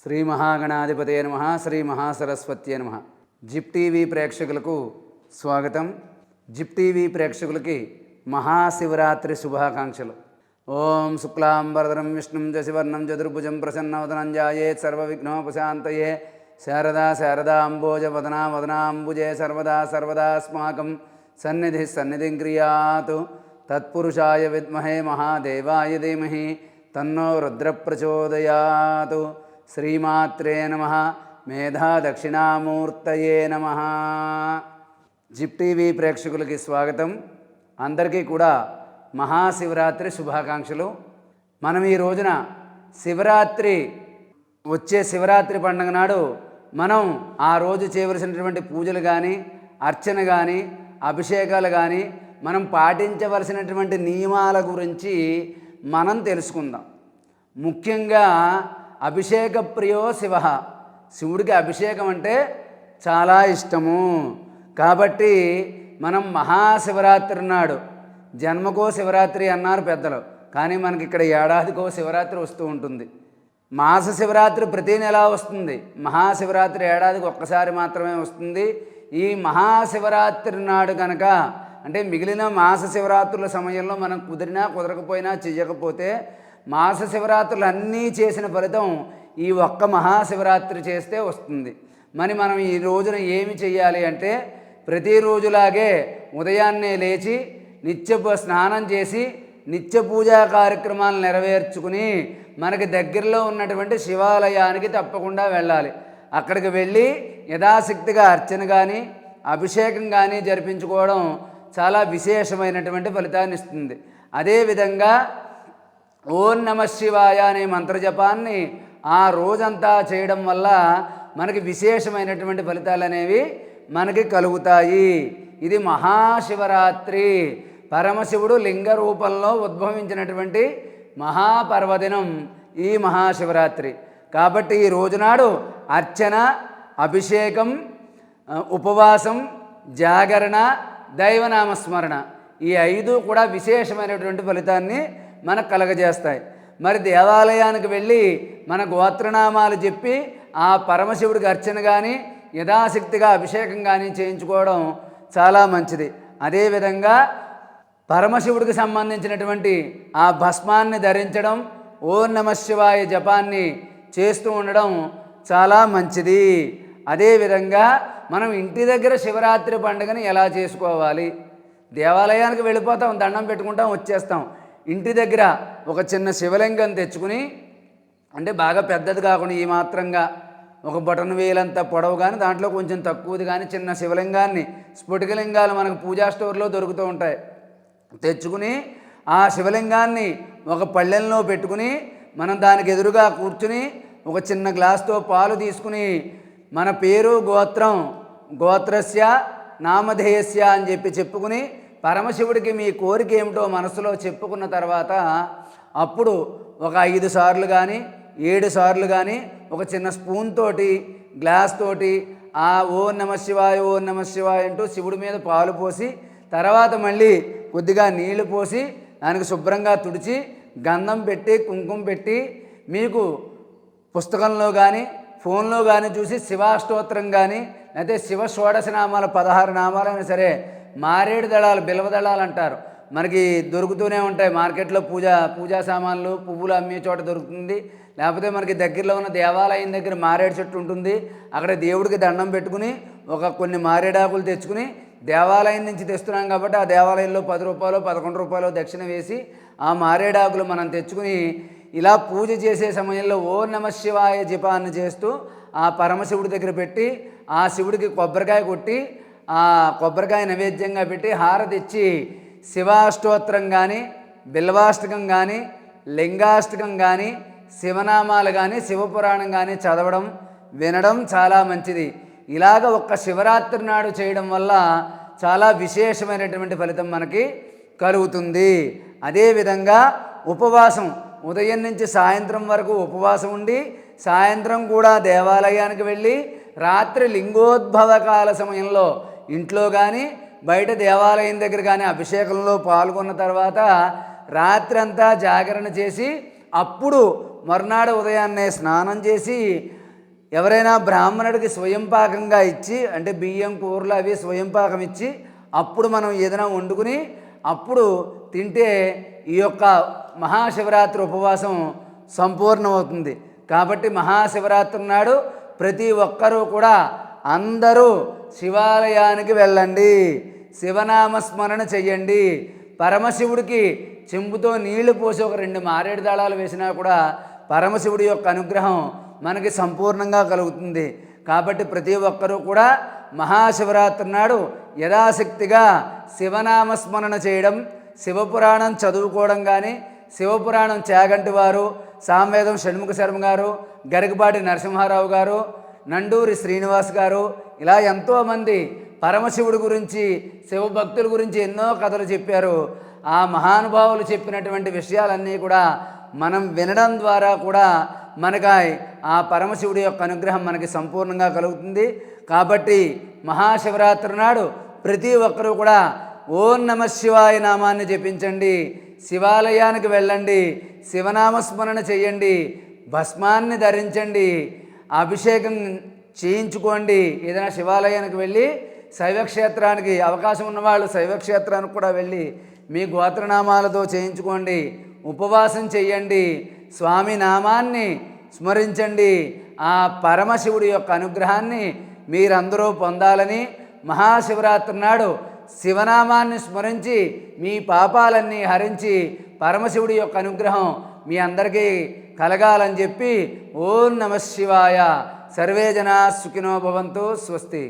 శ్రీ మహాగణాధిపతయ నమః. శ్రీ మహాసరస్వత్యే నమః. జిప్ టీవీ ప్రేక్షకులకు స్వాగతం. జిప్ టీవీ ప్రేక్షకులకి మహాశివరాత్రి శుభాకాంక్షలు. ఓం శుక్లాంబరధరం విష్ణుం శశివర్ణం చతుర్భుజం ప్రసన్నవదనం ధ్యాయేత్ సర్వవిఘ్నోపశాంతయే. శారదా శారదాంబోజ వదనా వదనాంబుజే సర్వదా సర్వదాస్మాకం సన్నిధి సన్నిధిం క్రియాతు. తత్పురుషాయ విద్మహే మహాదేవాయ ధీమహి తన్నో రుద్ర ప్రచోదయాతు. శ్రీమాత్రే నమః. మేధా దక్షిణామూర్తయే నమః. జిప్ టీవీ ప్రేక్షకులకి స్వాగతం. అందరికీ కూడా మహాశివరాత్రి శుభాకాంక్షలు. మనం ఈ రోజున శివరాత్రి వచ్చే శివరాత్రి పండుగ నాడు మనం ఆ రోజు చేయవలసినటువంటి పూజలు కానీ, అర్చన కానీ, అభిషేకాలు కానీ, మనం పాటించవలసినటువంటి నియమాల గురించి మనం తెలుసుకుందాం. ముఖ్యంగా అభిషేక ప్రియో శివ. శివుడికి అభిషేకం అంటే చాలా ఇష్టము. కాబట్టి మనం మహాశివరాత్రి నాడు, జన్మకో శివరాత్రి అన్నారు పెద్దలు, కానీ మనకి ఇక్కడ ఏడాదికో శివరాత్రి వస్తూ ఉంటుంది. మాస శివరాత్రి ప్రతి నెల వస్తుంది, మహాశివరాత్రి ఏడాదికి ఒక్కసారి మాత్రమే వస్తుంది. ఈ మహాశివరాత్రి నాడు కనుక, అంటే మిగిలిన మాస శివరాత్రుల సమయంలో మనం కుదిరినా కుదరకపోయినా చెయ్యకపోతే, మాస శివరాత్రులు అన్నీ చేసిన ఫలితం ఈ ఒక్క మహాశివరాత్రి చేస్తే వస్తుంది. మరి మనం ఈ రోజున ఏమి చెయ్యాలి అంటే, ప్రతిరోజులాగే ఉదయాన్నే లేచి నిత్య స్నానం చేసి నిత్య పూజా కార్యక్రమాలు నెరవేర్చుకుని మనకి దగ్గరలో ఉన్నటువంటి శివాలయానికి తప్పకుండా వెళ్ళాలి. అక్కడికి వెళ్ళి యథాశక్తిగా అర్చన కానీ, అభిషేకం కానీ జరిపించుకోవడం చాలా విశేషమైనటువంటి ఫలితాన్ని ఇస్తుంది. అదేవిధంగా ఓం నమః శివాయ అనే మంత్రజపాన్ని ఆ రోజంతా చేయడం వల్ల మనకి విశేషమైనటువంటి ఫలితాలు అనేవి మనకి కలుగుతాయి. ఇది మహాశివరాత్రి. పరమశివుడు లింగ రూపంలో ఉద్భవించినటువంటి మహాపర్వదినం ఈ మహాశివరాత్రి. కాబట్టి ఈ రోజునాడు అర్చన, అభిషేకం, ఉపవాసం, జాగరణ, దైవనామస్మరణ, ఈ 5 కూడా విశేషమైనటువంటి ఫలితాన్ని మనకు కలగజేస్తాయి. మరి దేవాలయానికి వెళ్ళి మన గోత్రనామాలు చెప్పి ఆ పరమశివుడికి అర్చన కానీ, యథాశక్తిగా అభిషేకం కానీ చేయించుకోవడం చాలా మంచిది. అదేవిధంగా పరమశివుడికి సంబంధించినటువంటి ఆ భస్మాన్ని ధరించడం, ఓం నమః శివాయ జపాన్ని చేస్తూ ఉండడం చాలా మంచిది. అదేవిధంగా మనం ఇంటి దగ్గర శివరాత్రి పండుగని ఎలా చేసుకోవాలి? దేవాలయానికి వెళ్ళిపోతాం, దండం పెట్టుకుంటాం, వచ్చేస్తాం. ఇంటి దగ్గర ఒక చిన్న శివలింగం తెచ్చుకుని, అంటే బాగా పెద్దది కాకుండా ఈ మాత్రంగా ఒక బటన్ వేలంత పొడవు కానీ, దాంట్లో కొంచెం తక్కువది కానీ చిన్న శివలింగాన్ని, స్ఫటికలింగాలు మనకు పూజా స్టోర్లో దొరుకుతూ ఉంటాయి, తెచ్చుకుని ఆ శివలింగాన్ని ఒక పళ్ళెంలో పెట్టుకుని మనం దానికి ఎదురుగా కూర్చుని ఒక చిన్న గ్లాస్తో పాలు తీసుకుని మన పేరు, గోత్రం, గోత్రస్య నామధేయస్య అని చెప్పుకుని పరమశివుడికి మీ కోరిక ఏమిటో మనసులో చెప్పుకున్న తర్వాత అప్పుడు ఒక 5 సార్లు కానీ 7 సార్లు కానీ ఒక చిన్న స్పూన్ తోటి, గ్లాస్ తోటి ఆ ఓం నమః శివాయ ఓం నమః శివాయ అంటూ శివుడి మీద పాలు పోసి, తర్వాత మళ్ళీ కొద్దిగా నీళ్లు పోసి దానికి శుభ్రంగా తుడిచి గంధం పెట్టి కుంకుమ పెట్టి, మీకు పుస్తకంలో కానీ ఫోన్లో కానీ చూసి శివాష్టోత్రం కానీ, లేకపోతే శివ షోడశ నామాలు 16 నామాలైనా సరే, మారేడు దళాలు, బిల్వ దళాలు అంటారు, మనకి దొరుకుతూనే ఉంటాయి మార్కెట్లో. పూజా సామాన్లు, పువ్వులు అమ్మే చోట దొరుకుతుంది. లేకపోతే మనకి దగ్గరలో ఉన్న దేవాలయం దగ్గర మారేడు చెట్టు ఉంటుంది, అక్కడ దేవుడికి దండం పెట్టుకుని కొన్ని మారేడాకులు తెచ్చుకుని, దేవాలయం నుంచి తెస్తున్నాం కాబట్టి ఆ దేవాలయంలో 10 రూపాయలు 11 రూపాయలు దక్షిణ వేసి ఆ మారేడాకులు మనం తెచ్చుకుని ఇలా పూజ చేసే సమయంలో ఓం నమః శివాయ జపాన్ని చేస్తూ ఆ పరమశివుడి దగ్గర పెట్టి ఆ శివుడికి కొబ్బరికాయ కొట్టి ఆ కొబ్బరికాయ నైవేద్యంగా పెట్టి హారతి ఇచ్చి శివాష్టోత్రం కానీ, బిల్వాష్టకం కానీ, లింగాష్టకం కానీ, శివనామాలు కానీ, శివపురాణం కానీ చదవడం, వినడం చాలా మంచిది. ఇలాగ ఒక్క శివరాత్రి నాడు చేయడం వల్ల చాలా విశేషమైనటువంటి ఫలితం మనకి కలుగుతుంది. అదేవిధంగా ఉపవాసం, ఉదయం నుంచి సాయంత్రం వరకు ఉపవాసం ఉండి, సాయంత్రం కూడా దేవాలయానికి వెళ్ళి, రాత్రి లింగోద్భవ కాల సమయంలో ఇంట్లో కానీ బయట దేవాలయం దగ్గర కానీ అభిషేకంలో పాల్గొన్న తర్వాత రాత్రి అంతా జాగరణ చేసి అప్పుడు మర్నాడు ఉదయాన్నే స్నానం చేసి ఎవరైనా బ్రాహ్మణుడికి స్వయం పాకంగా ఇచ్చి, అంటే బియ్యం కూరలు అవి స్వయం పాకం ఇచ్చి అప్పుడు మనం ఏదైనా వండుకుని అప్పుడు తింటే ఈ యొక్క మహాశివరాత్రి ఉపవాసం సంపూర్ణమవుతుంది. కాబట్టి మహాశివరాత్రి నాడు ప్రతి ఒక్కరూ కూడా అందరూ శివాలయానికి వెళ్ళండి, శివనామస్మరణ చెయ్యండి. పరమశివుడికి చెంబుతో నీళ్లు పోసి ఒక 2 మారేడు దళాలు వేసినా కూడా పరమశివుడి యొక్క అనుగ్రహం మనకి సంపూర్ణంగా కలుగుతుంది. కాబట్టి ప్రతి ఒక్కరూ కూడా మహాశివరాత్రి నాడు యథాశక్తిగా శివనామస్మరణ చేయడం, శివపురాణం చదువుకోవడం కానీ, శివపురాణం చాగంటి వారు, సామవేదం షణ్ముఖ శర్మ గారు, గరికపాటి నరసింహారావు గారు, నండూరి శ్రీనివాస్ గారు, ఇలా ఎంతోమంది పరమశివుడి గురించి శివభక్తుల గురించి ఎన్నో కథలు చెప్పారు. ఆ మహానుభావులు చెప్పినటువంటి విషయాలన్నీ కూడా మనం వినడం ద్వారా కూడా మనకి ఆ పరమశివుడి యొక్క అనుగ్రహం మనకి సంపూర్ణంగా కలుగుతుంది. కాబట్టి మహాశివరాత్రి నాడు ప్రతి ఒక్కరూ కూడా ఓం నమ శివాయ నామాన్ని జపించండి, శివాలయానికి వెళ్ళండి, శివనామస్మరణ చేయండి, భస్మాన్ని ధరించండి, అభిషేకం చేయించుకోండి. ఏదైనా శివాలయానికి వెళ్ళి శైవక్షేత్రానికి అవకాశం ఉన్నవాళ్ళు శైవక్షేత్రానికి కూడా వెళ్ళి మీ గోత్రనామాలతో చేయించుకోండి, ఉపవాసం చెయ్యండి, స్వామి నామాన్ని స్మరించండి. ఆ పరమశివుడి యొక్క అనుగ్రహాన్ని మీరందరూ పొందాలని మహాశివరాత్రి నాడు శివనామాన్ని స్మరించి మీ పాపాలన్నీ హరించి పరమశివుడి యొక్క అనుగ్రహం మీ అందరికీ కలగాలని చెప్పి ఓం నమ శివాయ. సర్వే జనా సుఖినో భవంతు. స్వస్తి.